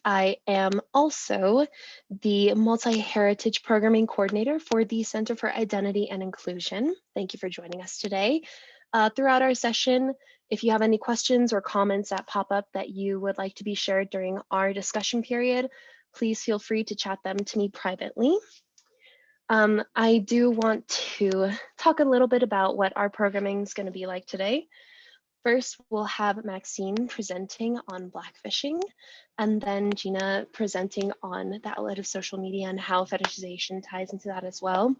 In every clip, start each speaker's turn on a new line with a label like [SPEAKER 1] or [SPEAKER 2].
[SPEAKER 1] I am also the Multi-Heritage Programming Coordinator for the Center for Identity and Inclusion. Thank you for joining us today. Throughout our session, if you have any questions or comments that pop up that you would like to be shared during our discussion period, please feel free to chat them to me privately. I do want to talk a little bit about what our programming is going to be like today. First, we'll have Maxine presenting on blackfishing, and then Gina presenting on the outlet of social media and how fetishization ties into that as well.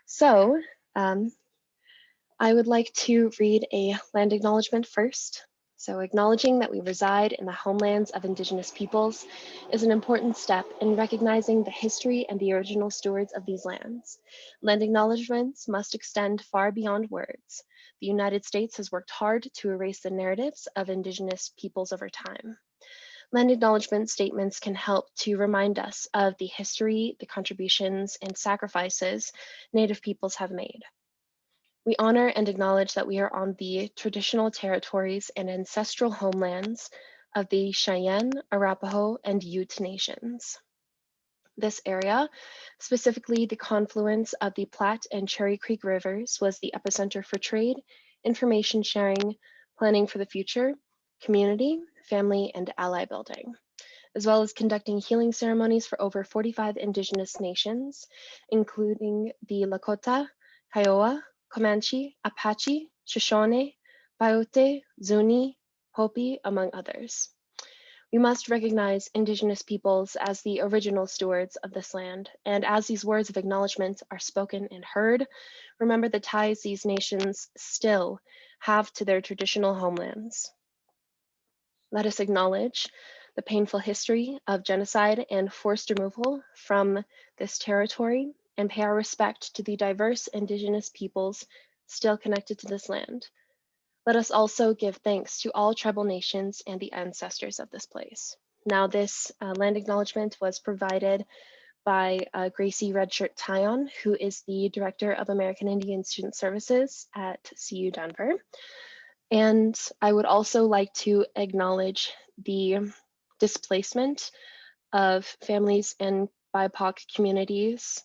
[SPEAKER 1] So I would like to read a land acknowledgement first. So acknowledging that we reside in the homelands of Indigenous peoples is an important step in recognizing the history and the original stewards of these lands. Land acknowledgements must extend far beyond words. The United States has worked hard to erase the narratives of Indigenous peoples over time. Land acknowledgement statements can help to remind us of the history, the contributions, and sacrifices Native peoples have made. We honor and acknowledge that we are on the traditional territories and ancestral homelands of the Cheyenne, Arapaho, and Ute nations. This area, specifically the confluence of the Platte and Cherry Creek rivers, was the epicenter for trade, information sharing, planning for the future, community, family, and ally building, as well as conducting healing ceremonies for over 45 Indigenous nations, including the Lakota, Kiowa, Comanche, Apache, Shoshone, Paiute, Zuni, Hopi, among others. We must recognize Indigenous peoples as the original stewards of this land, and as these words of acknowledgement are spoken and heard, remember the ties these nations still have to their traditional homelands. Let us acknowledge the painful history of genocide and forced removal from this territory and pay our respect to the diverse Indigenous peoples still connected to this land. Let us also give thanks to all tribal nations and the ancestors of this place. Now, this land acknowledgement was provided by Gracie Redshirt Tyon, who is the Director of American Indian Student Services at CU Denver. And I would also like to acknowledge the displacement of families and BIPOC communities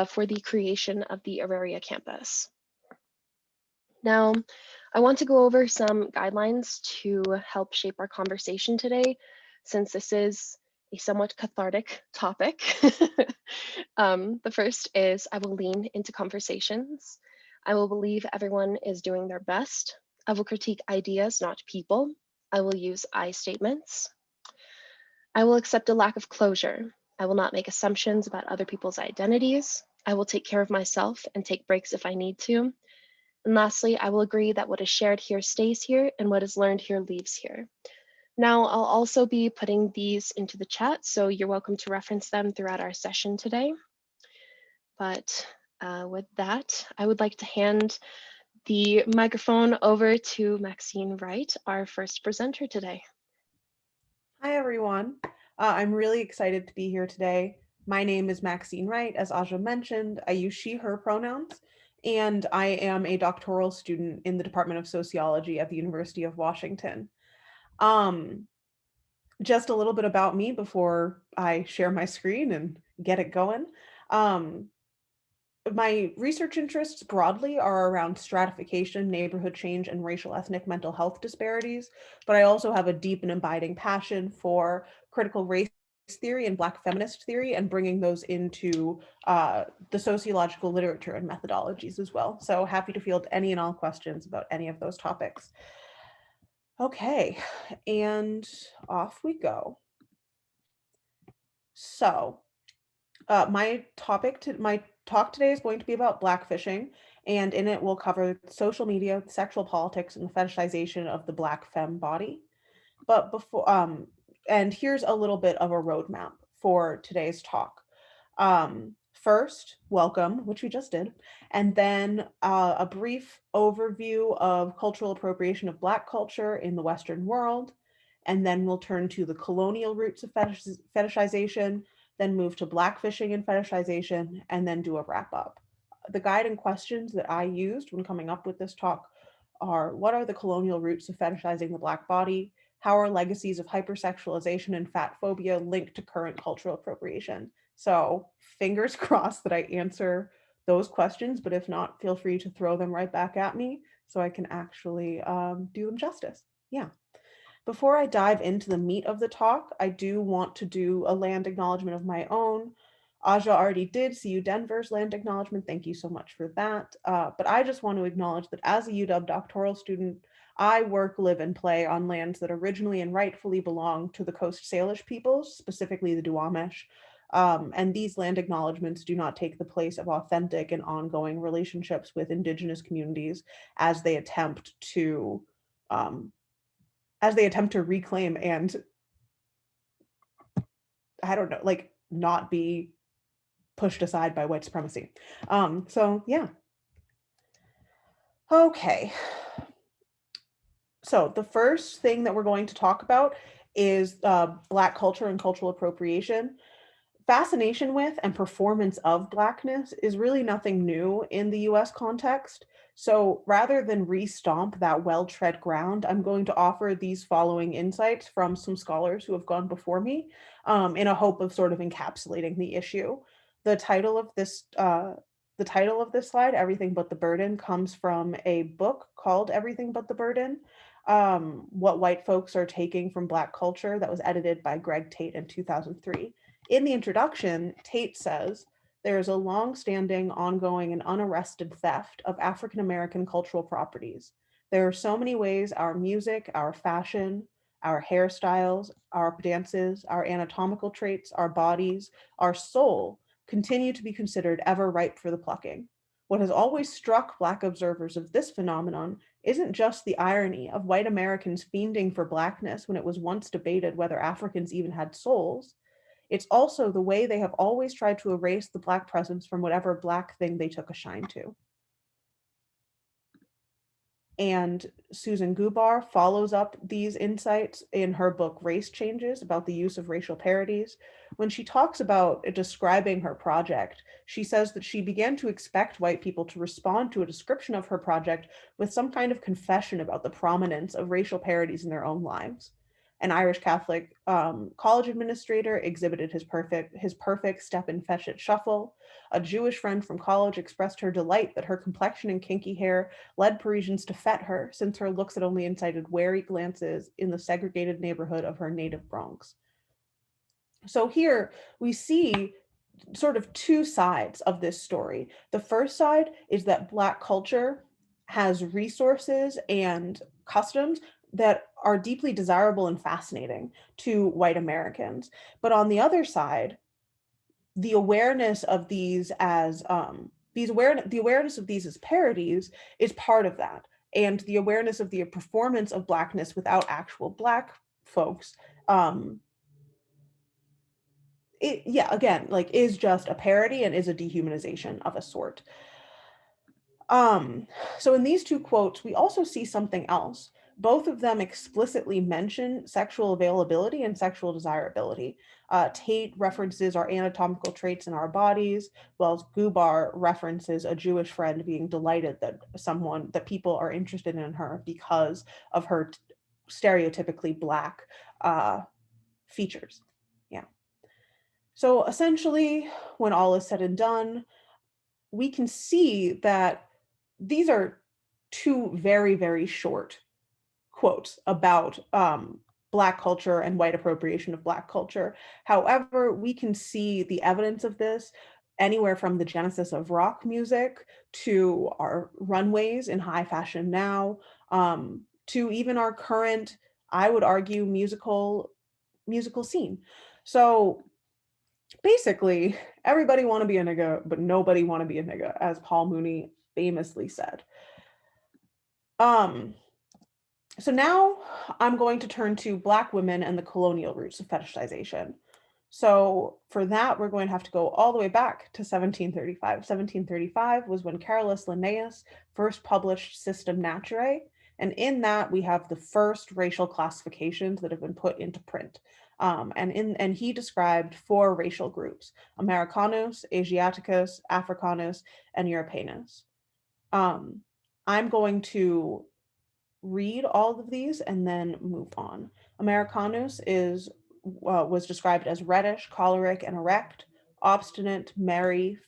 [SPEAKER 1] for the creation of the Auraria campus. Now, I want to go over some guidelines to help shape our conversation today, since this is a somewhat cathartic topic. The first is I will lean into conversations. I will believe everyone is doing their best. I will critique ideas, not people. I will use I statements. I will accept a lack of closure. I will not make assumptions about other people's identities. I will take care of myself and take breaks if I need to. And lastly, I will agree that what is shared here stays here and what is learned here leaves here. Now, I'll also be putting these into the chat, so you're welcome to reference them throughout our session today. But with that, I would like to hand the microphone over to Maxine Wright, our first presenter today.
[SPEAKER 2] Hi, everyone. I'm really excited to be here today. My name is Maxine Wright. As Aja mentioned, I use she, her pronouns, and I am a doctoral student in the Department of Sociology at the University of Washington. Just a little bit about me before I share my screen and get it going. My research interests broadly are around stratification, neighborhood change, and racial ethnic mental health disparities, but I also have a deep and abiding passion for critical race theory and Black feminist theory and bringing those into the sociological literature and methodologies as well. So happy to field any and all questions about any of those topics. Okay, and off we go. So my talk today is going to be about blackfishing, and in it we'll cover social media, sexual politics, and the fetishization of the Black femme body. But and here's a little bit of a roadmap for today's talk. First, welcome, which we just did, and then a brief overview of cultural appropriation of Black culture in the Western world, and then we'll turn to the colonial roots of fetishization, then move to blackfishing and fetishization, and then do a wrap up. The guiding questions that I used when coming up with this talk are: what are the colonial roots of fetishizing the Black body? How are legacies of hypersexualization and fat phobia linked to current cultural appropriation? So fingers crossed that I answer those questions, but if not, feel free to throw them right back at me so I can actually do them justice. Yeah. Before I dive into the meat of the talk, I do want to do a land acknowledgement of my own. Aja already did CU Denver's land acknowledgement. Thank you so much for that. But I just want to acknowledge that as a UW doctoral student, I work, live, and play on lands that originally and rightfully belong to the Coast Salish peoples, specifically the Duwamish. And these land acknowledgements do not take the place of authentic and ongoing relationships with Indigenous communities as they attempt to um, reclaim and, I don't know, like not be pushed aside by white supremacy. So yeah. Okay. So the first thing that we're going to talk about is Black culture and cultural appropriation. Fascination with and performance of Blackness is really nothing new in the US context. So rather than restomp that well-tread ground, I'm going to offer these following insights from some scholars who have gone before me in a hope of sort of encapsulating the issue. The title of this slide, Everything But the Burden, comes from a book called Everything But the Burden, What White Folks Are Taking from Black Culture, that was edited by Greg Tate in 2003. In the introduction, Tate says, there is a long-standing, ongoing, and unarrested theft of African American cultural properties. There are so many ways our music, our fashion, our hairstyles, our dances, our anatomical traits, our bodies, our soul continue to be considered ever ripe for the plucking. What has always struck Black observers of this phenomenon isn't just the irony of white Americans fiending for Blackness when it was once debated whether Africans even had souls. It's also the way they have always tried to erase the Black presence from whatever Black thing they took a shine to. And Susan Gubar follows up these insights in her book Race Changes, about the use of racial parodies. When she talks about describing her project, she says that she began to expect white people to respond to a description of her project with some kind of confession about the prominence of racial parodies in their own lives. An Irish Catholic college administrator exhibited his perfect step and fetch it shuffle. A Jewish friend from college expressed her delight that her complexion and kinky hair led Parisians to fet her, since her looks had only incited wary glances in the segregated neighborhood of her native Bronx. So here we see sort of two sides of this story. The first side is that Black culture has resources and customs that are deeply desirable and fascinating to white Americans. But on the other side, the awareness of these as the awareness of these as parodies is part of that, and the awareness of the performance of Blackness without actual Black folks, yeah, again, like, is just a parody and is a dehumanization of a sort. So in these two quotes, we also see something else. Both of them explicitly mention sexual availability and sexual desirability. Tate references our anatomical traits in our bodies, while Gubar references a Jewish friend being delighted that people are interested in her because of her stereotypically Black features. Yeah. So essentially, when all is said and done, we can see that these are two very, very short quotes about Black culture and white appropriation of Black culture. However, we can see the evidence of this anywhere from the genesis of rock music to our runways in high fashion now, to even our current, I would argue, musical scene. So basically, everybody want to be a nigga, but nobody want to be a nigga, as Paul Mooney famously said. So now I'm going to turn to Black women and the colonial roots of fetishization. So for that, we're going to have to go all the way back to 1735. 1735 was when Carolus Linnaeus first published System Naturae, and in that we have the first racial classifications that have been put into print. And he described four racial groups: Americanus, Asiaticus, Africanus, and Europeanus. I'm going to read all of these and then move on. Americanus was described as reddish, choleric, and erect, obstinate, merry,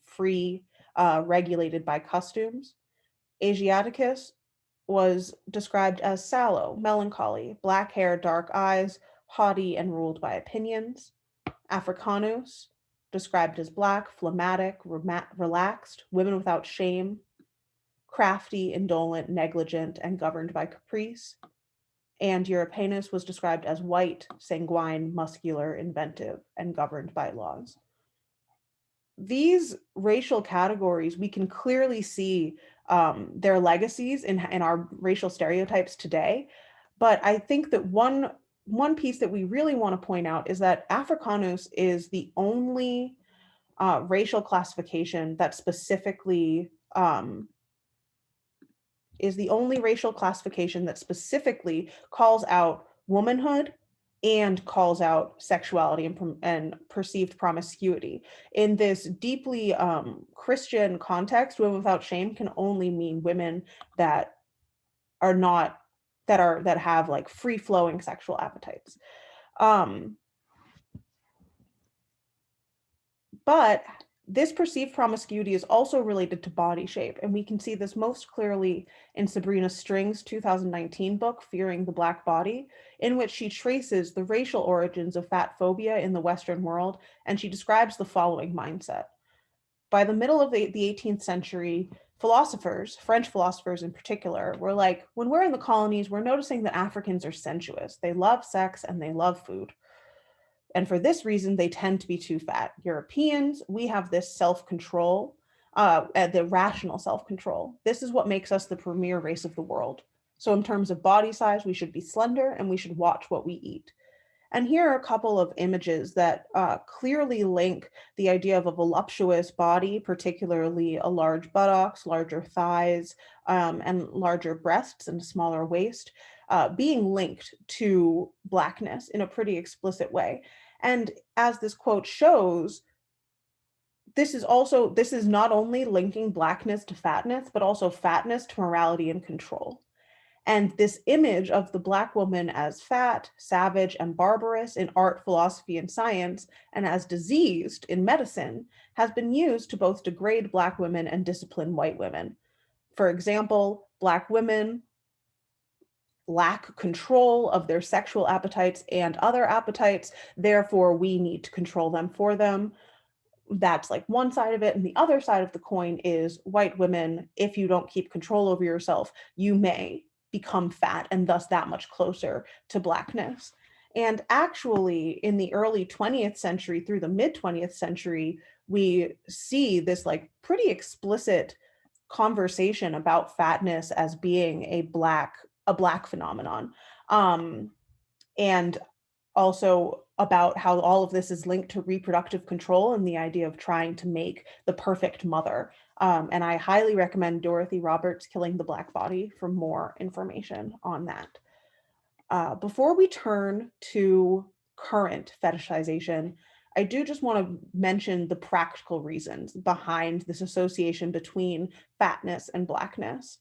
[SPEAKER 2] free, regulated by customs. Asiaticus was described as sallow, melancholy, black hair, dark eyes, haughty, and ruled by opinions. Africanus, described as black, phlegmatic, relaxed, women without shame, crafty, indolent, negligent, and governed by caprice. And Europeanus was described as white, sanguine, muscular, inventive, and governed by laws. These racial categories, we can clearly see their legacies in our racial stereotypes today. But I think that one piece that we really want to point out is that Africanus is the only racial classification that specifically calls out womanhood and calls out sexuality and perceived promiscuity. In this deeply Christian context, women without shame can only mean women that are not that have like free flowing sexual appetites. But this perceived promiscuity is also related to body shape, and we can see this most clearly in Sabrina String's 2019 book, Fearing the Black Body, in which she traces the racial origins of fat phobia in the Western world, and she describes the following mindset. By the middle of the 18th century, philosophers, French philosophers in particular, were like, when we're in the colonies, we're noticing that Africans are sensuous. They love sex and they love food. And for this reason, they tend to be too fat. Europeans, we have this self-control, the rational self-control. This is what makes us the premier race of the world. So in terms of body size, we should be slender and we should watch what we eat. And here are a couple of images that clearly link the idea of a voluptuous body, particularly a large buttocks, larger thighs, and larger breasts and a smaller waist, being linked to Blackness in a pretty explicit way. And as this quote shows, this is not only linking Blackness to fatness, but also fatness to morality and control. And this image of the Black woman as fat, savage, and barbarous in art, philosophy, and science, and as diseased in medicine, has been used to both degrade Black women and discipline white women. For example, Black women lack control of their sexual appetites and other appetites, therefore we need to control them for them. That's like one side of it. And the other side of the coin is white women, if you don't keep control over yourself, you may become fat and thus that much closer to Blackness. And actually, in the early 20th century through the mid 20th century, we see this like pretty explicit conversation about fatness as being a black phenomenon. And also about how all of this is linked to reproductive control and the idea of trying to make the perfect mother. And I highly recommend Dorothy Roberts' Killing the Black Body for more information on that. Before we turn to current fetishization, I do just want to mention the practical reasons behind this association between fatness and Blackness.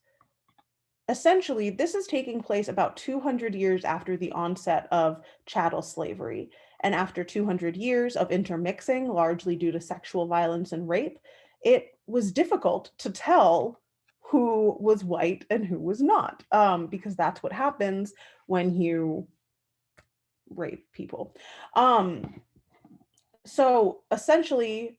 [SPEAKER 2] Essentially, this is taking place about 200 years after the onset of chattel slavery. And after 200 years of intermixing, largely due to sexual violence and rape, it was difficult to tell who was white and who was not, because that's what happens when you rape people. So essentially,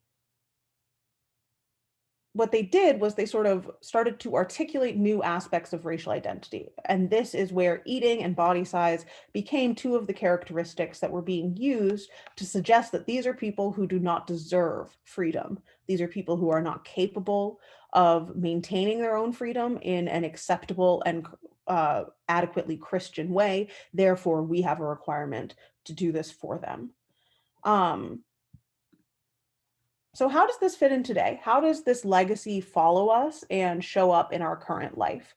[SPEAKER 2] what they did was they sort of started to articulate new aspects of racial identity. And this is where eating and body size became two of the characteristics that were being used to suggest that these are people who do not deserve freedom. These are people who are not capable of maintaining their own freedom in an acceptable and adequately Christian way. Therefore, we have a requirement to do this for them. So how does this fit in today? How does this legacy follow us and show up in our current life?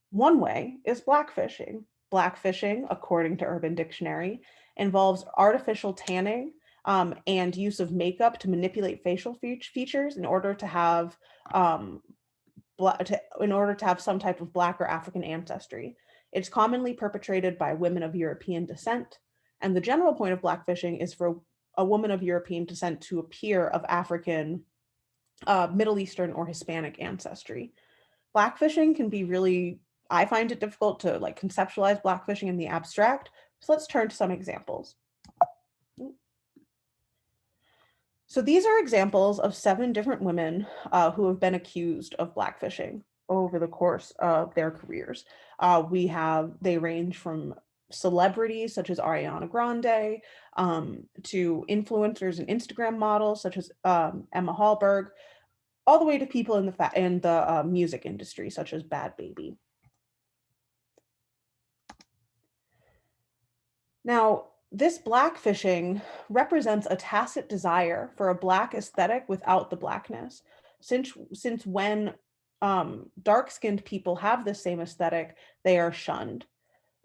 [SPEAKER 2] One way is blackfishing. Blackfishing, according to Urban Dictionary, involves artificial tanning and use of makeup to manipulate facial features in order to have some type of Black or African ancestry. It's commonly perpetrated by women of European descent, and the general point of blackfishing is for a woman of European descent to appear of African, Middle Eastern, or Hispanic ancestry. Blackfishing can be really, I find it difficult to like conceptualize blackfishing in the abstract. So let's turn to some examples. So these are examples of 7 different women who have been accused of blackfishing over the course of their careers. They range from celebrities such as Ariana Grande, to influencers and Instagram models such as Emma Hallberg, all the way to people in the music industry such as Bad Baby. Now, this blackfishing represents a tacit desire for a Black aesthetic without the Blackness. Since when dark-skinned people have this same aesthetic, they are shunned.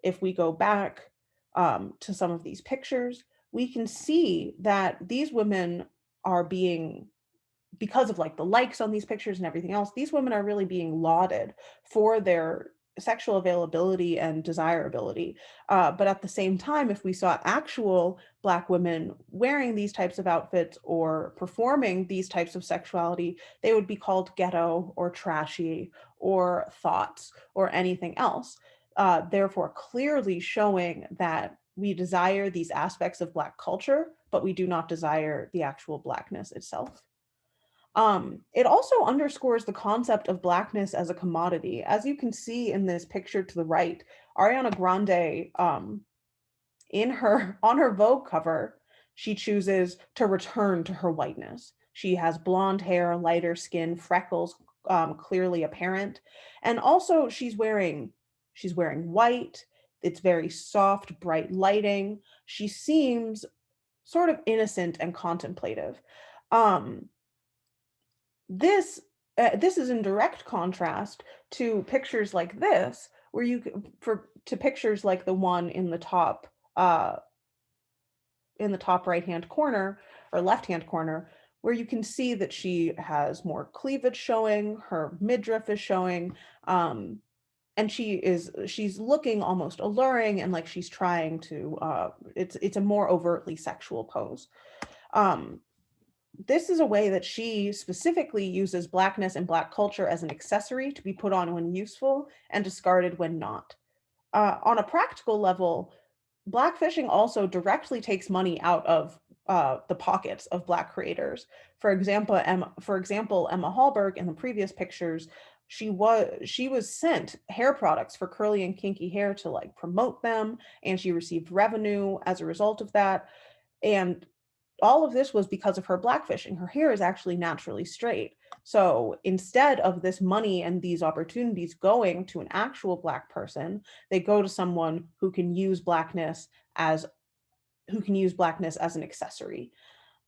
[SPEAKER 2] If we go back to some of these pictures, we can see that these women are being, because of like the likes on these pictures and everything else, these women are really being lauded for their sexual availability and desirability. But at the same time, if we saw actual Black women wearing these types of outfits or performing these types of sexuality, they would be called ghetto or trashy or thoughts or anything else. Therefore, clearly showing that we desire these aspects of Black culture, but we do not desire the actual Blackness itself. It also underscores the concept of Blackness as a commodity. As you can see in this picture to the right, Ariana Grande, on her Vogue cover, she chooses to return to her whiteness. She has blonde hair, lighter skin, freckles clearly apparent, and also she's wearing white. It's very soft, bright lighting. She seems sort of innocent and contemplative. Um, this this is in direct contrast to pictures like this, where for to pictures like the one uh, in the top right hand corner or left hand corner, where you can see that she has more cleavage showing, her midriff is showing, and she's looking almost alluring and like she's trying to. It's a more overtly sexual pose. Um, this is a way that she specifically uses Blackness and Black culture as an accessory to be put on when useful and discarded when not. On a practical level, Blackfishing also directly takes money out of the pockets of Black creators. For example, Emma Hallberg in the previous pictures, she was sent hair products for curly and kinky hair to like promote them, and she received revenue as a result of that. And all of this was because of her blackfishing. Her hair is actually naturally straight. So instead of this money and these opportunities going to an actual Black person, they go to someone as who can use blackness as an accessory.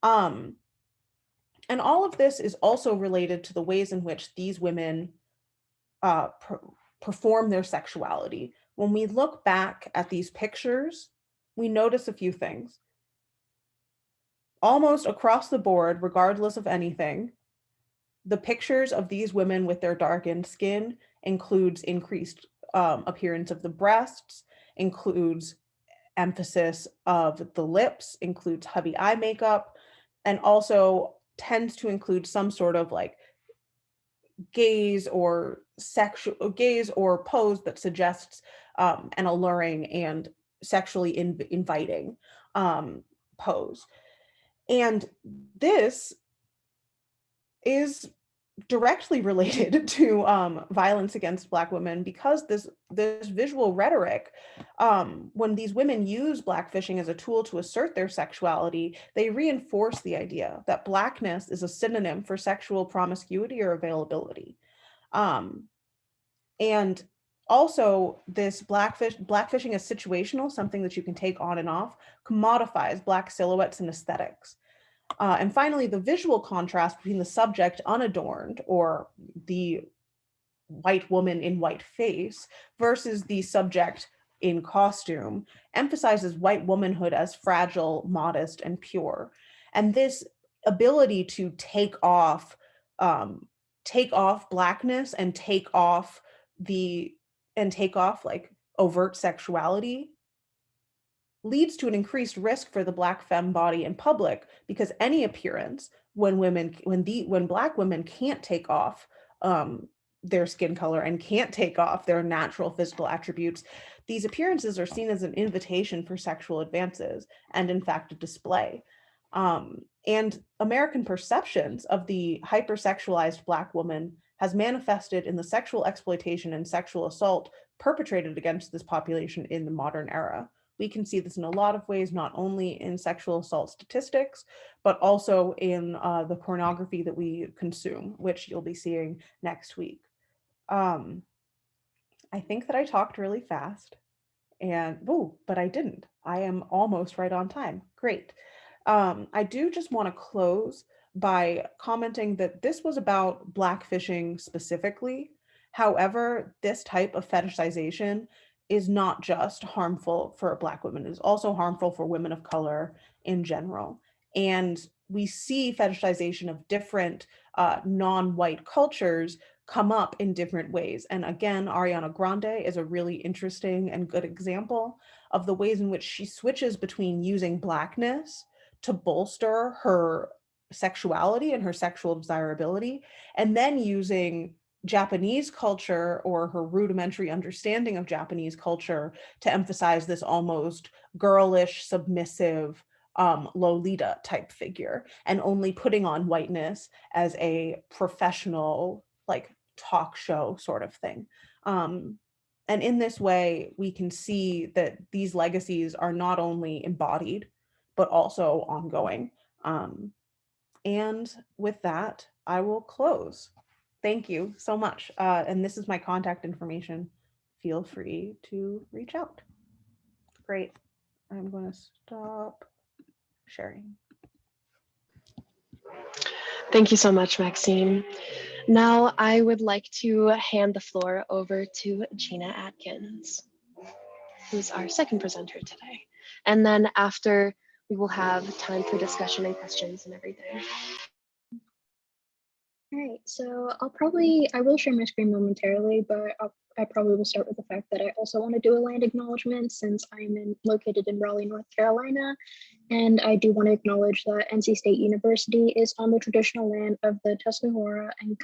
[SPEAKER 2] Um, and all of this is also related to the ways in which these women uh, per- perform their sexuality. When we look back at these pictures, we notice a few things. Almost across the board, regardless of anything, the pictures of these women with their darkened skin includes increased appearance of the breasts, includes emphasis of the lips, includes heavy eye makeup, and also tends to include some sort of like gaze or pose that suggests an alluring and sexually inviting pose. And this is directly related to violence against Black women, because this visual rhetoric, when these women use Blackfishing as a tool to assert their sexuality, they reinforce the idea that Blackness is a synonym for sexual promiscuity or availability. Um, and also, this blackfishing is situational, something that you can take on and off, commodifies Black silhouettes and aesthetics. And finally, the visual contrast between the subject unadorned, or the white woman in white face, versus the subject in costume, emphasizes white womanhood as fragile, modest, and pure. And this ability to take off blackness and take off like overt sexuality leads to an increased risk for the Black femme body in public, because any appearance when Black women can't take off their skin color and can't take off their natural physical attributes, these appearances are seen as an invitation for sexual advances and in fact a display. And American perceptions of the hypersexualized Black woman has manifested in the sexual exploitation and sexual assault perpetrated against this population in the modern era. We can see this in a lot of ways, not only in sexual assault statistics, but also in the pornography that we consume, which you'll be seeing next week. I think that I talked really fast, and but I didn't. I am almost right on time. Great. I do just want to close by commenting that this was about blackfishing specifically. However, this type of fetishization is not just harmful for Black women, it is also harmful for women of color in general. And we see fetishization of different non-white cultures come up in different ways. And again, Ariana Grande is a really interesting and good example of the ways in which she switches between using Blackness to bolster her sexuality and her sexual desirability, and then using Japanese culture or her rudimentary understanding of Japanese culture to emphasize this almost girlish, submissive, Lolita type figure, and only putting on whiteness as a professional, like, talk show sort of thing. And in this way, we can see that these legacies are not only embodied, but also ongoing. And with that, I will close. Thank you so much. And this is my contact information. Feel free to reach out. Great. I'm going to stop sharing.
[SPEAKER 1] Thank you so much, Maxine. Now I would like to hand the floor over to Gina Atkins, who's our second presenter today. And then after, we will have time for discussion and questions and everything.
[SPEAKER 3] All right, so I will share my screen momentarily, but I probably will start with the fact that I also want to do a land acknowledgement since I'm located in Raleigh, North Carolina. And I do want to acknowledge that NC State University is on the traditional land of the Tuscarora and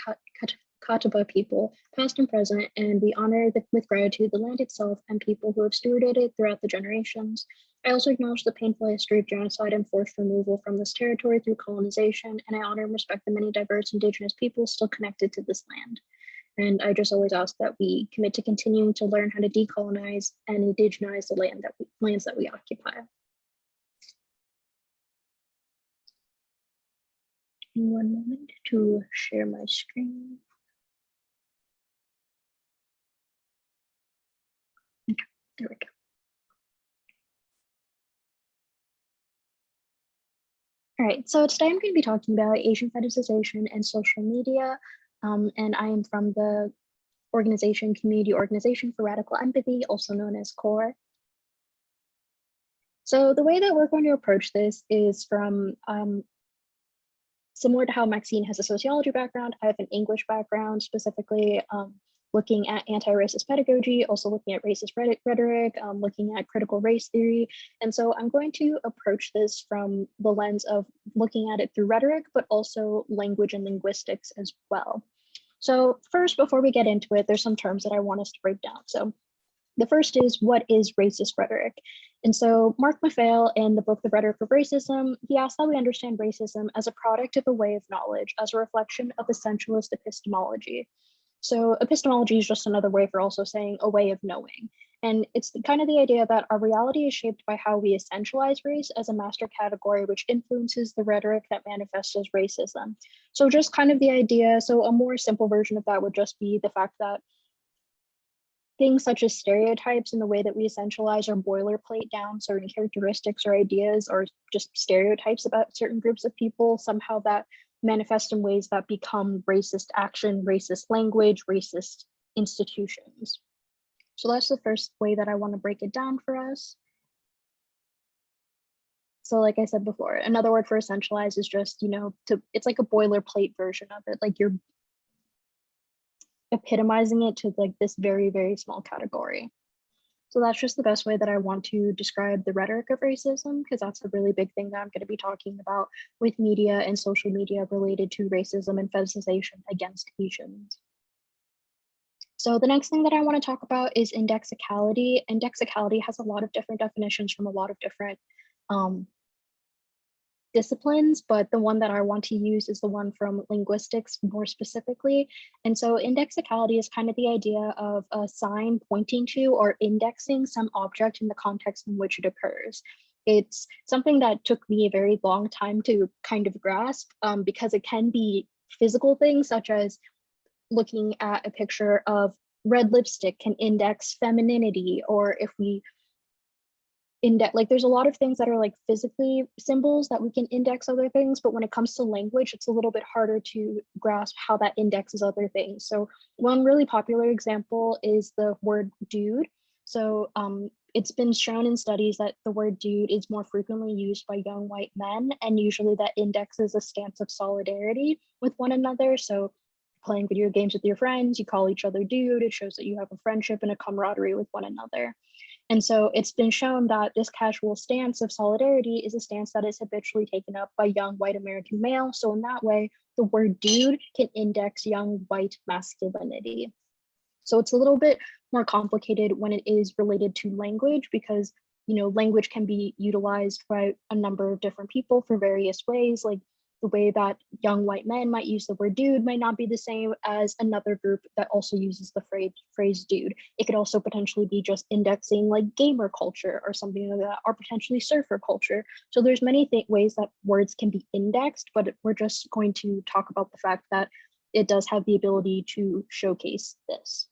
[SPEAKER 3] Catawba people, past and present, and we honor with gratitude the land itself and people who have stewarded it throughout the generations. I also acknowledge the painful history of genocide and forced removal from this territory through colonization, and I honor and respect the many diverse Indigenous peoples still connected to this land. And I just always ask that we commit to continuing to learn how to decolonize and indigenize the lands that we occupy. One moment to share my screen. Okay, there we go. All right, so today I'm going to be talking about Asian fetishization and social media, and I am from the Community Organization for Radical Empathy, also known as CORE. So the way that we're going to approach this is from similar to how Maxine has a sociology background, I have an English background, specifically looking at anti-racist pedagogy, also looking at racist rhetoric, looking at critical race theory. And so I'm going to approach this from the lens of looking at it through rhetoric, but also language and linguistics as well. So first, before we get into it, there's some terms that I want us to break down. So the first is, what is racist rhetoric? And so Mark Maffei, in the book, The Rhetoric of Racism, he asks how we understand racism as a product of a way of knowledge, as a reflection of essentialist epistemology. So epistemology is just another way for also saying a way of knowing. And it's kind of the idea that our reality is shaped by how we essentialize race as a master category, which influences the rhetoric that manifests as racism. So just kind of the idea, so a more simple version of that would just be the fact that things such as stereotypes and the way that we essentialize or boilerplate down certain characteristics or ideas or just stereotypes about certain groups of people, somehow that manifest in ways that become racist action, racist language, racist institutions. So that's the first way that I want to break it down for us. So like I said before, another word for essentialize is just, it's like a boilerplate version of it, like you're epitomizing it to like this very, very small category. So that's just the best way that I want to describe the rhetoric of racism, because that's a really big thing that I'm going to be talking about with media and social media related to racism and fetishization against Asians. So the next thing that I want to talk about is indexicality. Indexicality has a lot of different definitions from a lot of different disciplines, but the one that I want to use is the one from linguistics more specifically. And so indexicality is kind of the idea of a sign pointing to or indexing some object in the context in which it occurs. It's something that took me a very long time to kind of grasp because it can be physical things such as looking at a picture of red lipstick can index femininity, or if we index, like there's a lot of things that are like physically symbols that we can index other things, but when it comes to language, it's a little bit harder to grasp how that indexes other things. So one really popular example is the word dude. So it's been shown in studies that the word dude is more frequently used by young white men, and usually that indexes a stance of solidarity with one another. So playing video games with your friends, you call each other dude, it shows that you have a friendship and a camaraderie with one another. And so it's been shown that this casual stance of solidarity is a stance that is habitually taken up by young white American male. So in that way, the word dude can index young white masculinity. So it's a little bit more complicated when it is related to language, because language can be utilized by a number of different people for various ways. Like the way that young white men might use the word dude might not be the same as another group that also uses the phrase dude. It could also potentially be just indexing like gamer culture or something like that, or potentially surfer culture. So there's many ways that words can be indexed, but we're just going to talk about the fact that it does have the ability to showcase this.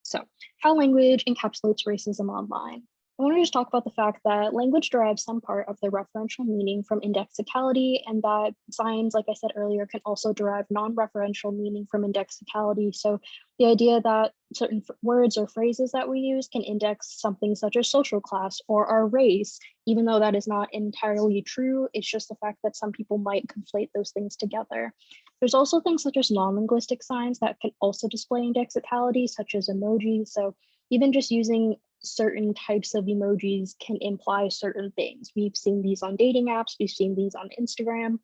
[SPEAKER 3] So how language encapsulates racism online. I want to just talk about the fact that language derives some part of the referential meaning from indexicality, and that signs, like I said earlier, can also derive non-referential meaning from indexicality. So the idea that certain words or phrases that we use can index something such as social class or our race, even though that is not entirely true. It's just the fact that some people might conflate those things together. There's also things such as non-linguistic signs that can also display indexicality, such as emojis. So even just using certain types of emojis can imply certain things. We've seen these on dating apps, we've seen these on Instagram.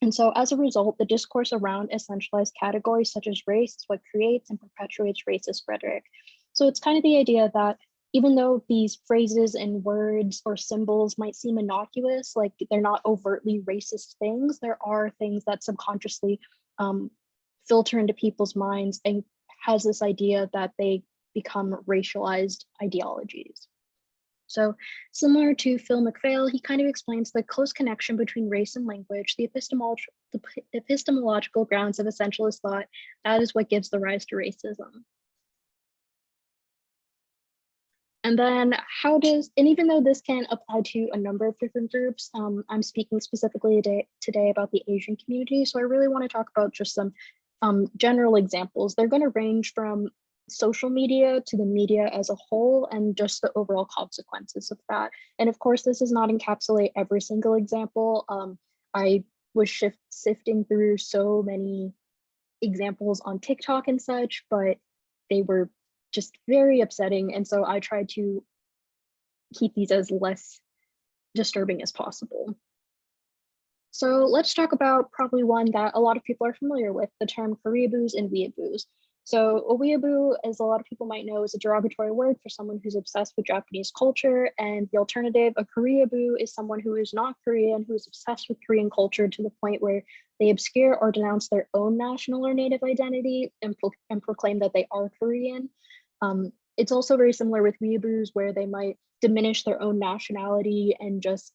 [SPEAKER 3] And so as a result, the discourse around essentialized categories such as race is what creates and perpetuates racist rhetoric. So it's kind of the idea that even though these phrases and words or symbols might seem innocuous, like they're not overtly racist things, there are things that subconsciously filter into people's minds and has this idea that they become racialized ideologies. So similar to Phil McPhail, he kind of explains the close connection between race and language, the epistemological grounds of essentialist thought. That is what gives the rise to racism. And then and even though this can apply to a number of different groups, I'm speaking specifically today about the Asian community. So I really want to talk about just some general examples. They're going to range from social media to the media as a whole and just the overall consequences of that. And of course, this does not encapsulate every single example. I was sifting through so many examples on TikTok and such, but they were just very upsetting. And so I tried to keep these as less disturbing as possible. So let's talk about probably one that a lot of people are familiar with, the term Koreaboos and weeaboos. So a weeaboo, as a lot of people might know, is a derogatory word for someone who's obsessed with Japanese culture. And the alternative, a Koreaboo, is someone who is not Korean, who is obsessed with Korean culture to the point where they obscure or denounce their own national or native identity and proclaim that they are Korean. It's also very similar with weeaboos, where they might diminish their own nationality and just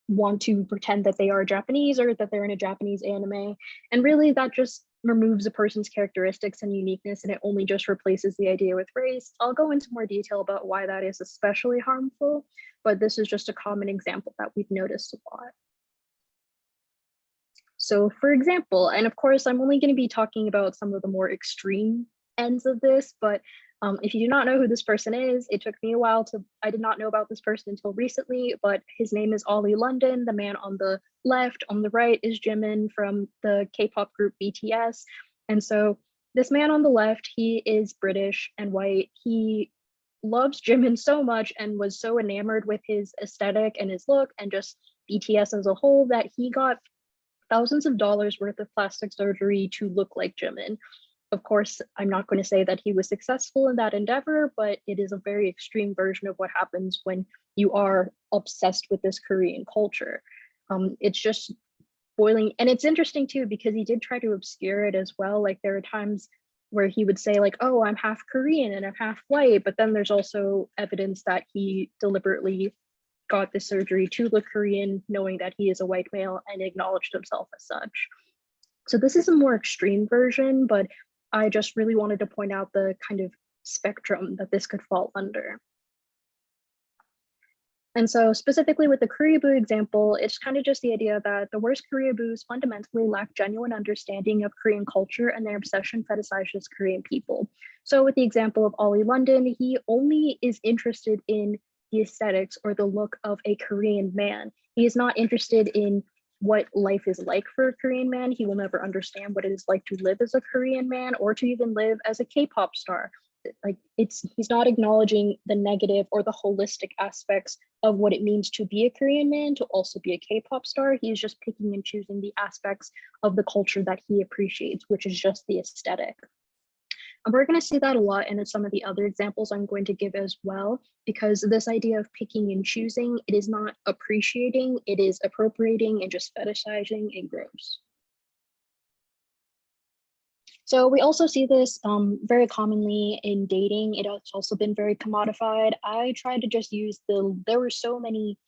[SPEAKER 3] want to pretend that they are Japanese or that they're in a Japanese anime. And really that just removes a person's characteristics and uniqueness, and it only just replaces the idea with race. I'll go into more detail about why that is especially harmful, but this is just a common example that we've noticed a lot. So for example, and of course, I'm only going to be talking about some of the more extreme ends of this, but if you do not know who this person is, it took me a while I did not know about this person until recently, but his name is Ollie London. The man on the left, on the right is Jimin from the K-pop group BTS. And so this man on the left, he is British and white. He loves Jimin so much and was so enamored with his aesthetic and his look and just BTS as a whole that he got thousands of dollars worth of plastic surgery to look like Jimin. Of course, I'm not going to say that he was successful in that endeavor, but it is a very extreme version of what happens when you are obsessed with this Korean culture. It's just boiling, and it's interesting too, because he did try to obscure it as well. Like there are times where he would say like, oh, I'm half Korean and I'm half white, but then there's also evidence that he deliberately got this surgery to look Korean, knowing that he is a white male and acknowledged himself as such. So this is a more extreme version, but I just really wanted to point out the kind of spectrum that this could fall under. And so specifically with the Koreaboo example, it's kind of just the idea that the worst Koreaboos fundamentally lack genuine understanding of Korean culture and their obsession fetishizes Korean people. So with the example of Ollie London, he only is interested in the aesthetics or the look of a Korean man. He is not interested in what life is like for a Korean man. He will never understand what it is like to live as a Korean man or to even live as a K-pop star. Like he's not acknowledging the negative or the holistic aspects of what it means to be a Korean man, to also be a K-pop star. He's just picking and choosing the aspects of the culture that he appreciates, which is just the aesthetic. And we're going to see that a lot in some of the other examples I'm going to give as well, because this idea of picking and choosing, it is not appreciating, it is appropriating and just fetishizing and gross. So we also see this very commonly in dating. It has also been very commodified. I tried to just use there were so many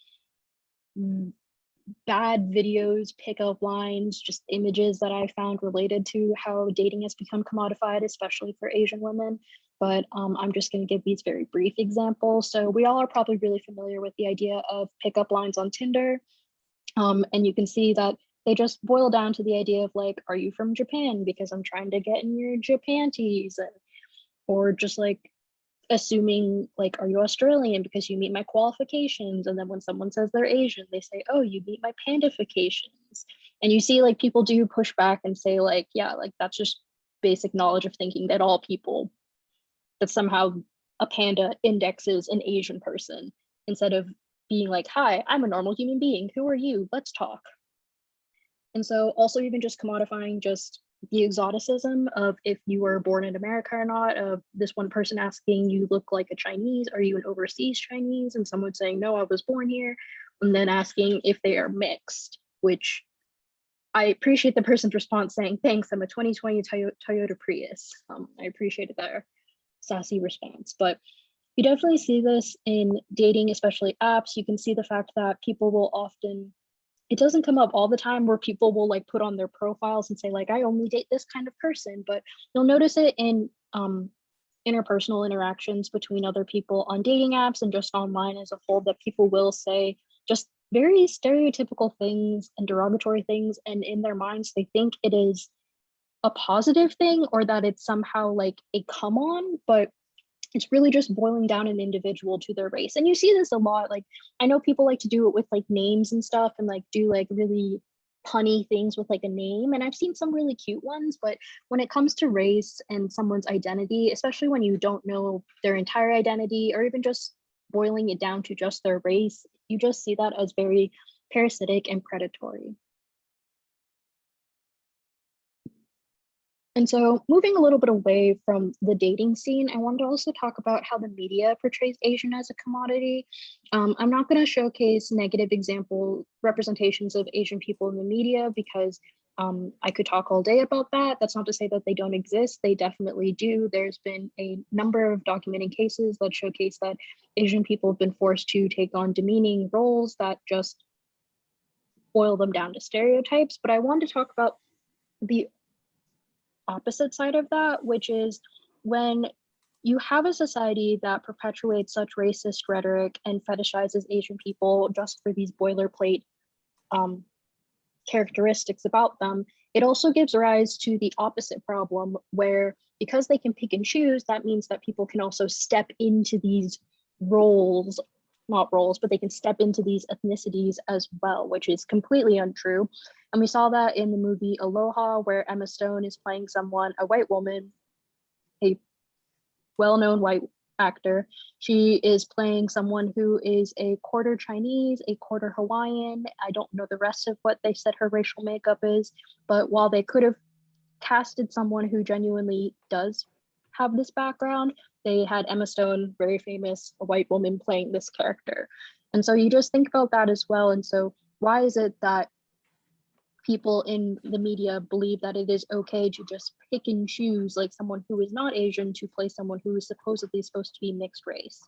[SPEAKER 3] bad videos, pickup lines, just images that I found related to how dating has become commodified, especially for Asian women. But I'm just going to give these very brief examples. So we all are probably really familiar with the idea of pickup lines on Tinder. And you can see that they just boil down to the idea of like, are you from Japan? Because I'm trying to get in your Japanties. Or just like assuming like, are you Australian? Because you meet my qualifications. And then when someone says they're Asian, they say, oh, you meet my pandifications. And you see like people do push back and say like, yeah, like that's just basic knowledge of thinking that all people, that somehow a panda indexes an Asian person instead of being like, hi, I'm a normal human being. Who are you? Let's talk. And so also even just commodifying just the exoticism of if you were born in America or not, of this one person asking you look like a Chinese, are you an overseas Chinese? And someone saying, no, I was born here. And then asking if they are mixed, which I appreciate the person's response saying, thanks, I'm a 2020 Toyota Prius. I appreciated their sassy response. But you definitely see this in dating, especially apps. You can see the fact that people will often, it doesn't come up all the time where people will like put on their profiles and say like, I only date this kind of person, but you'll notice it in interpersonal interactions between other people on dating apps and just online as a whole, that people will say just very stereotypical things and derogatory things. And in their minds, they think it is a positive thing or that it's somehow like a come on, but it's really just boiling down an individual to their race. And you see this a lot. Like, I know people like to do it with like names and stuff and like do like really punny things with like a name. And I've seen some really cute ones, but when it comes to race and someone's identity, especially when you don't know their entire identity or even just boiling it down to just their race, you just see that as very parasitic and predatory. And so moving a little bit away from the dating scene, I wanted to also talk about how the media portrays Asian as a commodity. I'm not going to showcase negative example representations of Asian people in the media because I could talk all day about that. That's not to say that they don't exist. They definitely do. There's been a number of documenting cases that showcase that Asian people have been forced to take on demeaning roles that just boil them down to stereotypes. But I wanted to talk about the opposite side of that, which is when you have a society that perpetuates such racist rhetoric and fetishizes Asian people just for these boilerplate characteristics about them, it also gives rise to the opposite problem where because they can pick and choose, that means that people can also step into these roles not roles, but they can step into these ethnicities as well, which is completely untrue. And we saw that in the movie Aloha, where Emma Stone is playing someone, a white woman, a well-known white actor. She is playing someone who is a quarter Chinese, a quarter Hawaiian. I don't know the rest of what they said her racial makeup is, but while they could have casted someone who genuinely does have this background, they had Emma Stone, very famous, a white woman, playing this character. And so you just think about that as well. And so why is it that people in the media believe that it is okay to just pick and choose like someone who is not Asian to play someone who is supposedly supposed to be mixed race?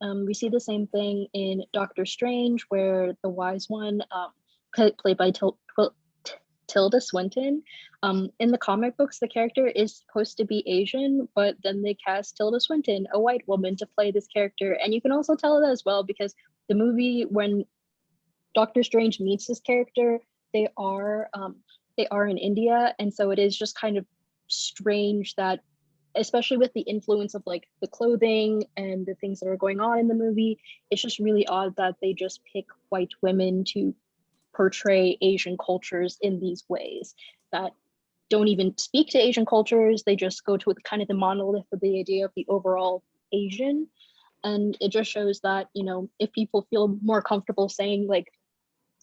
[SPEAKER 3] We see the same thing in Doctor Strange, where the wise one, played by Tilda Swinton. In the comic books, the character is supposed to be Asian, but then they cast Tilda Swinton, a white woman, to play this character. And you can also tell that as well because the movie, when Doctor Strange meets this character, they are in India, and so it is just kind of strange that, especially with the influence of like the clothing and the things that are going on in the movie, it's just really odd that they just pick white women to portray Asian cultures in these ways that don't even speak to Asian cultures. They just go to kind of the monolith of the idea of the overall Asian. And it just shows that, you know, if people feel more comfortable saying like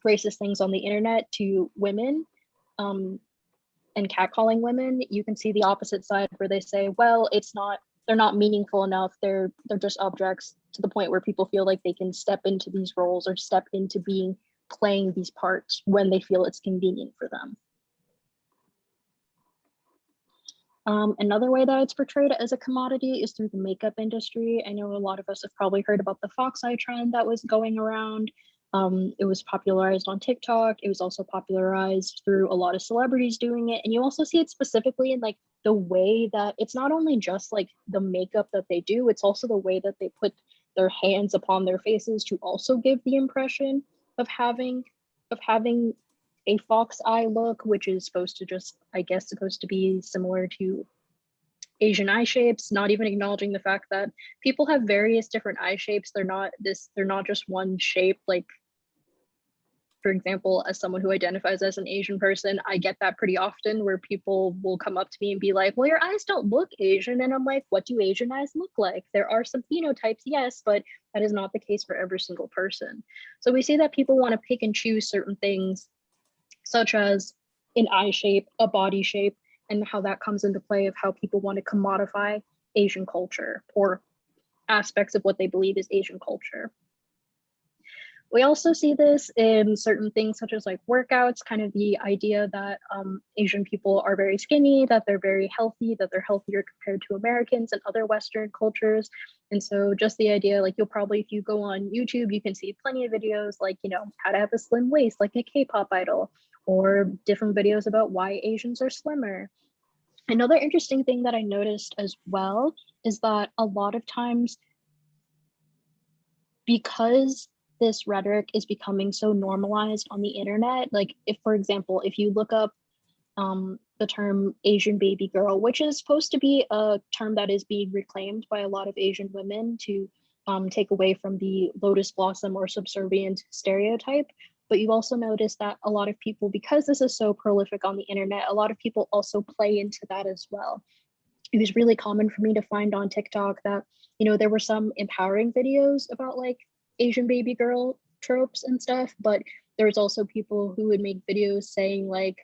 [SPEAKER 3] racist things on the internet to women, and catcalling women, you can see the opposite side where they say, well, they're not meaningful enough. They're just objects, to the point where people feel like they can step into these roles or step into playing these parts when they feel it's convenient for them. Another way that it's portrayed as a commodity is through the makeup industry. I know a lot of us have probably heard about the fox eye trend that was going around. It was popularized on TikTok. It was also popularized through a lot of celebrities doing it. And you also see it specifically in like the way that it's not only just like the makeup that they do, it's also the way that they put their hands upon their faces to also give the impression of having a fox eye look, which is supposed to just, I guess, supposed to be similar to Asian eye shapes, not even acknowledging the fact that people have various different eye shapes. They're not just one shape. Like, for example, as someone who identifies as an Asian person, I get that pretty often where people will come up to me and be like, well, your eyes don't look Asian. And I'm like, what do Asian eyes look like? There are some phenotypes, yes, but that is not the case for every single person. So we see that people want to pick and choose certain things, such as an eye shape, a body shape, and how that comes into play of how people want to commodify Asian culture or aspects of what they believe is Asian culture. We also see this in certain things such as like workouts, kind of the idea that Asian people are very skinny, that they're very healthy, that they're healthier compared to Americans and other Western cultures. And so just the idea, like you'll probably, if you go on YouTube, you can see plenty of videos like, you know, how to have a slim waist like a K-pop idol, or different videos about why Asians are slimmer. Another interesting thing that I noticed as well is that a lot of times, because this rhetoric is becoming so normalized on the internet, like if, for example, if you look up the term Asian baby girl, which is supposed to be a term that is being reclaimed by a lot of Asian women to take away from the lotus blossom or subservient stereotype. But you also notice that a lot of people, because this is so prolific on the internet, a lot of people also play into that as well. It was really common for me to find on TikTok that, you know, there were some empowering videos about like Asian baby girl tropes and stuff, but there's also people who would make videos saying like,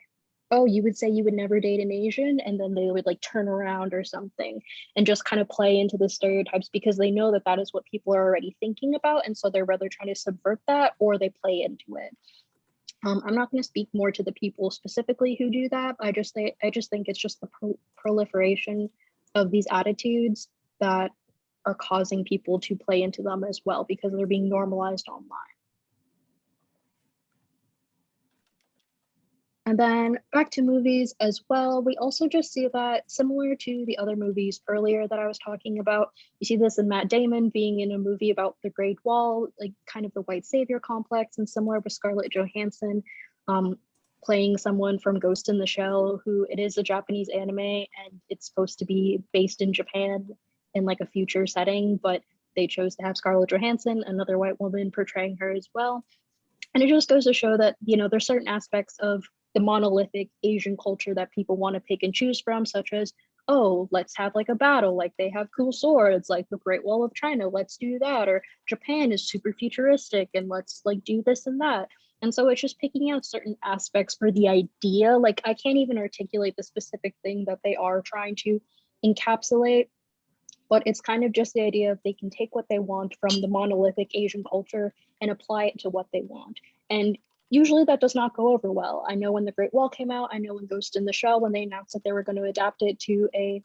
[SPEAKER 3] oh, you would say you would never date an Asian, and then they would like turn around or something and just kind of play into the stereotypes because they know that that is what people are already thinking about, and so they're rather trying to subvert that or they play into it. I'm not going to speak more to the people specifically who do that. I just think it's just the proliferation of these attitudes that are causing people to play into them as well because they're being normalized online. And then back to movies as well, we also just see that similar to the other movies earlier that I was talking about, you see this in Matt Damon being in a movie about the Great Wall, like kind of the white savior complex, and similar with Scarlett Johansson playing someone from Ghost in the Shell, who it is a Japanese anime and it's supposed to be based in Japan in like a future setting, but they chose to have Scarlett Johansson, another white woman, portraying her as well. And it just goes to show that, there's certain aspects of the monolithic Asian culture that people want to pick and choose from, such as, oh, let's have like a battle, like they have cool swords, like the Great Wall of China, let's do that. Or Japan is super futuristic and let's like do this and that. And so it's just picking out certain aspects for the idea. Like I can't even articulate the specific thing that they are trying to encapsulate, but it's kind of just the idea of they can take what they want from the monolithic Asian culture and apply it to what they want. And usually that does not go over well. I know when The Great Wall came out, I know when Ghost in the Shell, when they announced that they were going to adapt it to a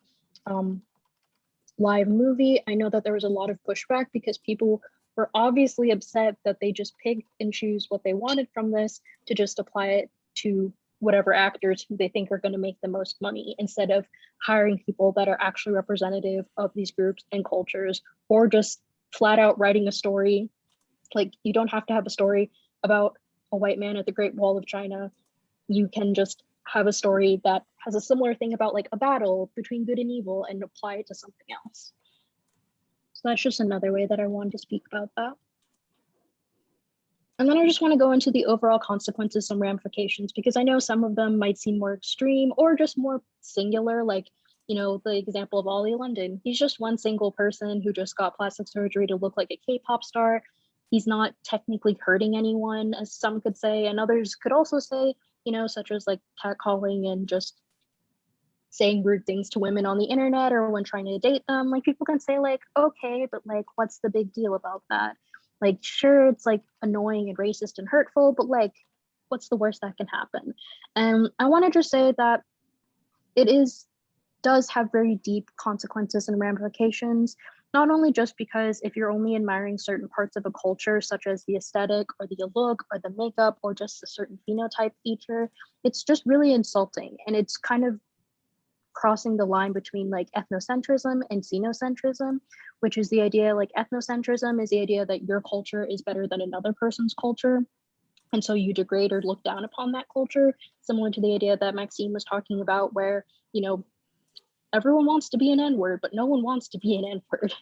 [SPEAKER 3] live movie, I know that there was a lot of pushback because people were obviously upset that they just pick and choose what they wanted from this to just apply it to whatever actors who they think are going to make the most money, instead of hiring people that are actually representative of these groups and cultures, or just flat out writing a story. Like, you don't have to have a story about a white man at the Great Wall of China. You can just have a story that has a similar thing about like a battle between good and evil and apply it to something else. So that's just another way that I wanted to speak about that. And then I just want to go into the overall consequences and ramifications, because I know some of them might seem more extreme or just more singular, like, the example of Ollie London. He's just one single person who just got plastic surgery to look like a K-pop star. He's not technically hurting anyone, as some could say, and others could also say, such as like catcalling and just saying rude things to women on the internet or when trying to date them. Like, people can say like, okay, but like, what's the big deal about that? Like, sure, it's like annoying and racist and hurtful, but like, what's the worst that can happen? And I want to just say that it does have very deep consequences and ramifications, not only just because if you're only admiring certain parts of a culture, such as the aesthetic or the look or the makeup or just a certain phenotype feature, it's just really insulting. And it's kind of crossing the line between like ethnocentrism and xenocentrism, which is the idea, like ethnocentrism is the idea that your culture is better than another person's culture. And so you degrade or look down upon that culture, similar to the idea that Maxine was talking about, where, everyone wants to be an N-word, but no one wants to be an N-word.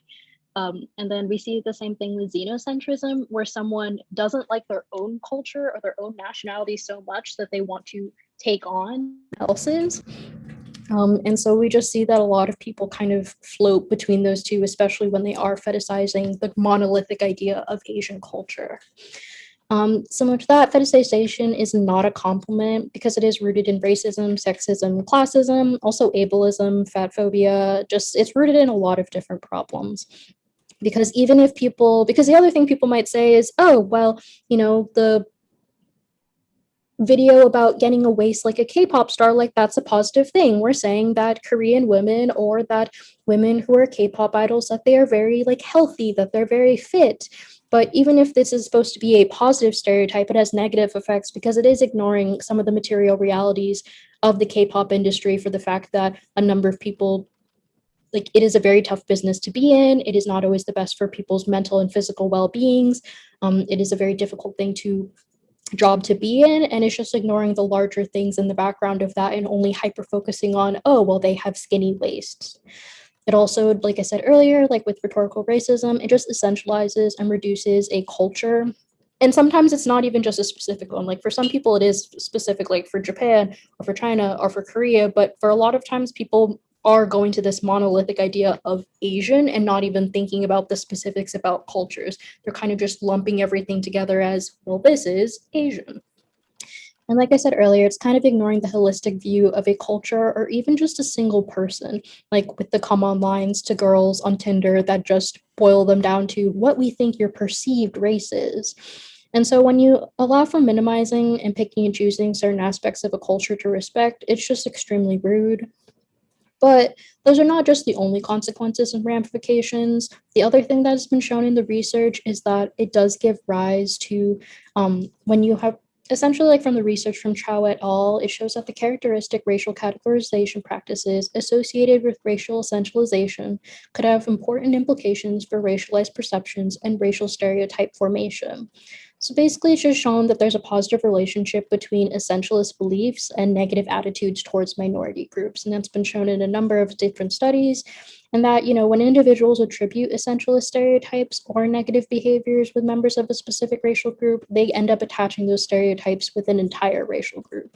[SPEAKER 3] And then we see the same thing with xenocentrism, where someone doesn't like their own culture or their own nationality so much that they want to take on else's. And so we just see that a lot of people kind of float between those two, especially when they are fetishizing the monolithic idea of Asian culture. Similar to that, fetishization is not a compliment because it is rooted in racism, sexism, classism, also ableism, fat phobia. It's rooted in a lot of different problems. Because because the other thing people might say is, oh, well, the video about getting a waist like a K-pop star, like that's a positive thing. We're saying that Korean women or that women who are K-pop idols, that they are very like healthy, that they're very fit. But even if this is supposed to be a positive stereotype, it has negative effects because it is ignoring some of the material realities of the K-pop industry, for the fact that a number of people, like, it is a very tough business to be in. It is not always the best for people's mental and physical well-beings. It is a very difficult job to be in, and it's just ignoring the larger things in the background of that and only hyper focusing on, oh, well, they have skinny waists. It also, like I said earlier, like with rhetorical racism, it just essentializes and reduces a culture. And sometimes it's not even just a specific one. Like, for some people it is specific, like for Japan or for China or for Korea, but for a lot of times people are going to this monolithic idea of Asian and not even thinking about the specifics about cultures. They're kind of just lumping everything together as, well, this is Asian. And like I said earlier, it's kind of ignoring the holistic view of a culture or even just a single person, like with the come on lines to girls on Tinder that just boil them down to what we think your perceived race is. And so when you allow for minimizing and picking and choosing certain aspects of a culture to respect, it's just extremely rude. But those are not just the only consequences and ramifications. The other thing that has been shown in the research is that it does give rise to, when you have, essentially, like from the research from Chow et al., it shows that the characteristic racial categorization practices associated with racial essentialization could have important implications for racialized perceptions and racial stereotype formation. So basically, it's just shown that there's a positive relationship between essentialist beliefs and negative attitudes towards minority groups. And that's been shown in a number of different studies. And that, when individuals attribute essentialist stereotypes or negative behaviors with members of a specific racial group, they end up attaching those stereotypes with an entire racial group.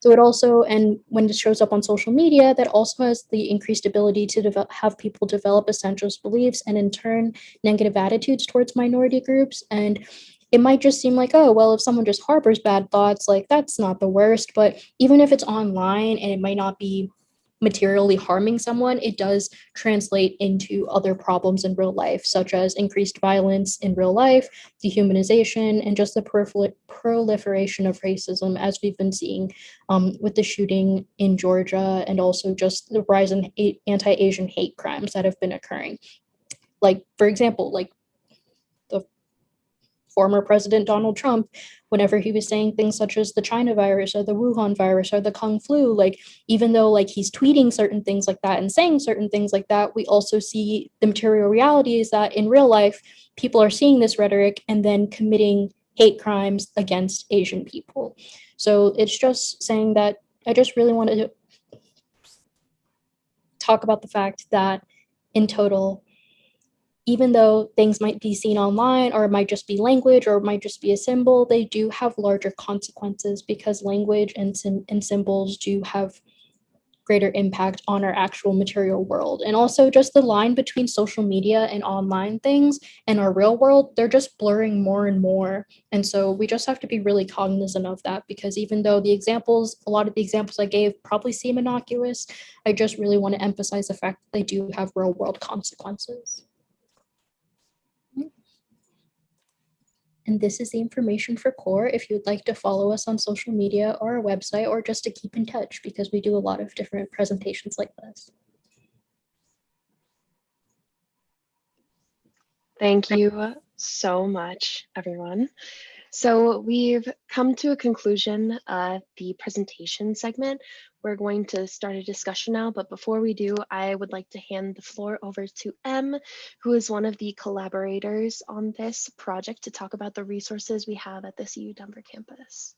[SPEAKER 3] So it also, and when it shows up on social media, that also has the increased ability to have people develop essentialist beliefs and in turn negative attitudes towards minority groups. And it might just seem like, oh, well, if someone just harbors bad thoughts, like that's not the worst. But even if it's online and it might not be materially harming someone, it does translate into other problems in real life, such as increased violence in real life, dehumanization, and just the proliferation of racism, as we've been seeing with the shooting in Georgia, and also just the rise in anti-Asian hate crimes that have been occurring. Like, for example, like the former President Donald Trump, whenever he was saying things such as the China virus or the Wuhan virus or the Kung flu, like even though like he's tweeting certain things like that and saying certain things like that, we also see the material reality is that in real life, people are seeing this rhetoric and then committing hate crimes against Asian people. So it's just saying that I just really wanted to talk about the fact that in total, even though things might be seen online or it might just be language or it might just be a symbol, they do have larger consequences because language and symbols do have greater impact on our actual material world. And also just the line between social media and online things and our real world, they're just blurring more and more. And so we just have to be really cognizant of that, because even though a lot of the examples I gave probably seem innocuous, I just really want to emphasize the fact that they do have real world consequences. And this is the information for CORE if you'd like to follow us on social media or our website, or just to keep in touch, because we do a lot of different presentations like this.
[SPEAKER 1] Thank you so much, everyone. So we've come to a conclusion of the presentation segment. We're going to start a discussion now, but before we do, I would like to hand the floor over to Em, who is one of the collaborators on this project, to talk about the resources we have at the CU Denver campus.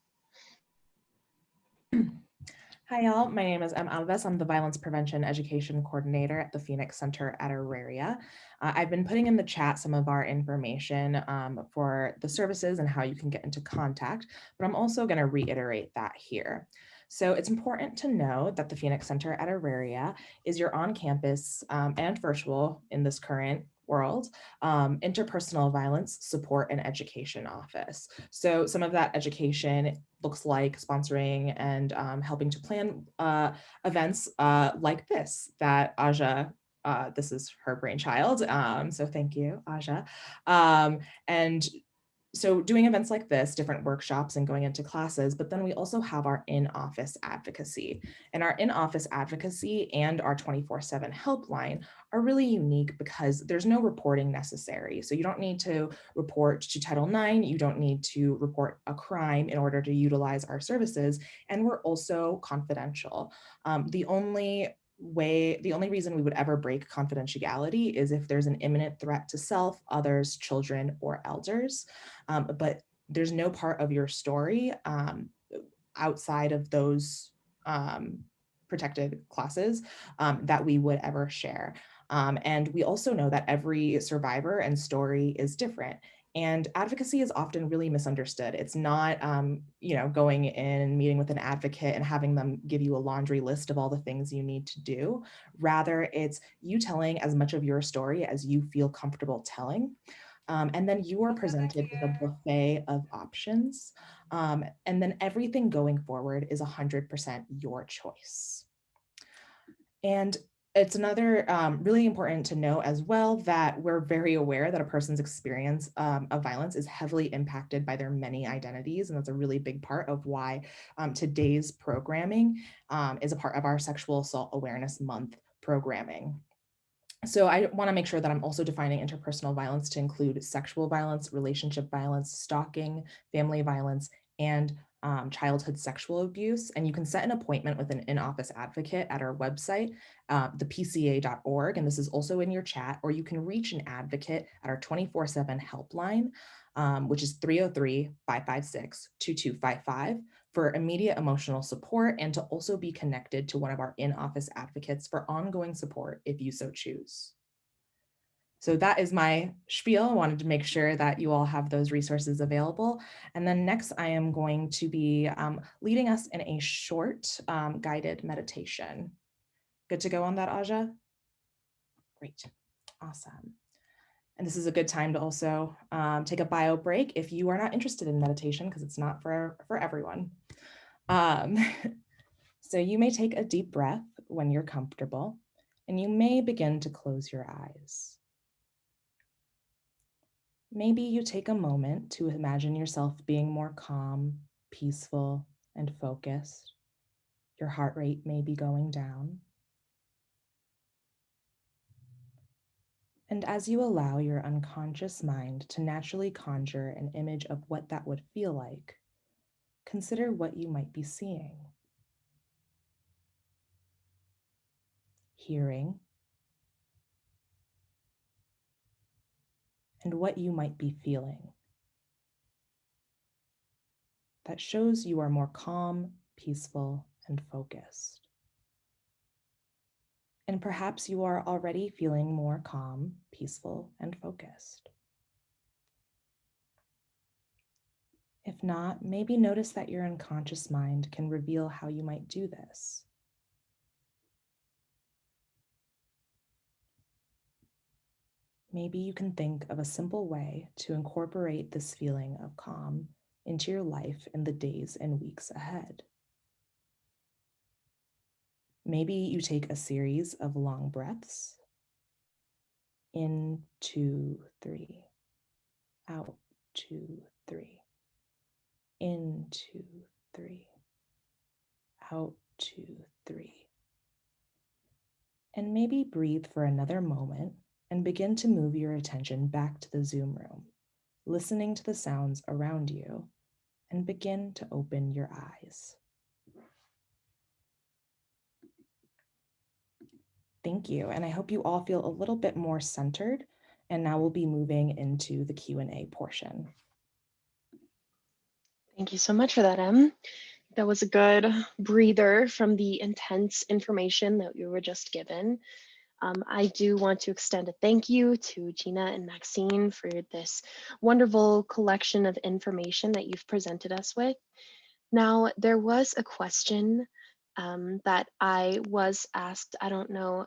[SPEAKER 4] Hi, y'all. My name is Em Alves. I'm the Violence Prevention Education Coordinator at the Phoenix Center at Auraria. I've been putting in the chat some of our information for the services and how you can get into contact, but I'm also going to reiterate that here. So it's important to know that the Phoenix Center at Auraria is your on-campus and virtual, in this current world, interpersonal violence support and education office. So some of that education looks like sponsoring and helping to plan events like this that Aja, this is her brainchild. So thank you, Aja. And so doing events like this, different workshops and going into classes, but then we also have our in-office advocacy. And our in-office advocacy and our 24/7 helpline are really unique because there's no reporting necessary. So you don't need to report to Title IX, you don't need to report a crime in order to utilize our services, and we're also confidential. The only reason we would ever break confidentiality is if there's an imminent threat to self, others, children, or elders. But there's no part of your story outside of those protected classes that we would ever share. And we also know that every survivor and story is different. And advocacy is often really misunderstood. It's not, going in and meeting with an advocate and having them give you a laundry list of all the things you need to do. Rather, it's you telling as much of your story as you feel comfortable telling. And then you are presented with a buffet of options. And then everything going forward is 100% your choice. And it's another really important to know as well that we're very aware that a person's experience of violence is heavily impacted by their many identities. And that's a really big part of why today's programming is a part of our Sexual Assault Awareness Month programming. So I want to make sure that I'm also defining interpersonal violence to include sexual violence, relationship violence, stalking, family violence, and childhood sexual abuse. And you can set an appointment with an in-office advocate at our website, thepca.org, and this is also in your chat, or you can reach an advocate at our 24/7 helpline. which is 303-556-2255 for immediate emotional support and to also be connected to one of our in-office advocates for ongoing support if you so choose. So that is my spiel. I wanted to make sure that you all have those resources available. And then next, I am going to be leading us in a short guided meditation. Good to go on that, Aja? Great, awesome. And this is a good time to also take a bio break if you are not interested in meditation, because it's not for everyone. So you may take a deep breath when you're comfortable, and you may begin to close your eyes. Maybe you take a moment to imagine yourself being more calm, peaceful, and focused. Your heart rate may be going down. And as you allow your unconscious mind to naturally conjure an image of what that would feel like, consider what you might be seeing, hearing, and what you might be feeling. That shows you are more calm, peaceful, and focused. And perhaps you are already feeling more calm, peaceful, and focused. If not, maybe notice that your unconscious mind can reveal how you might do this. Maybe you can think of a simple way to incorporate this feeling of calm into your life in the days and weeks ahead. Maybe you take a series of long breaths. In, 2, 3. Out, 2, 3. In, 2, 3. Out, 2, 3. And maybe breathe for another moment and begin to move your attention back to the Zoom room, listening to the sounds around you, and begin to open your eyes. Thank you, and I hope you all feel a little bit more centered, and now we'll be moving into the Q&A portion.
[SPEAKER 1] Thank you so much for that, Em. That was a good breather from the intense information that we were just given. I do want to extend a thank you to Gina and Maxine for this wonderful collection of information that you've presented us with. Now, there was a question that I was asked, I don't know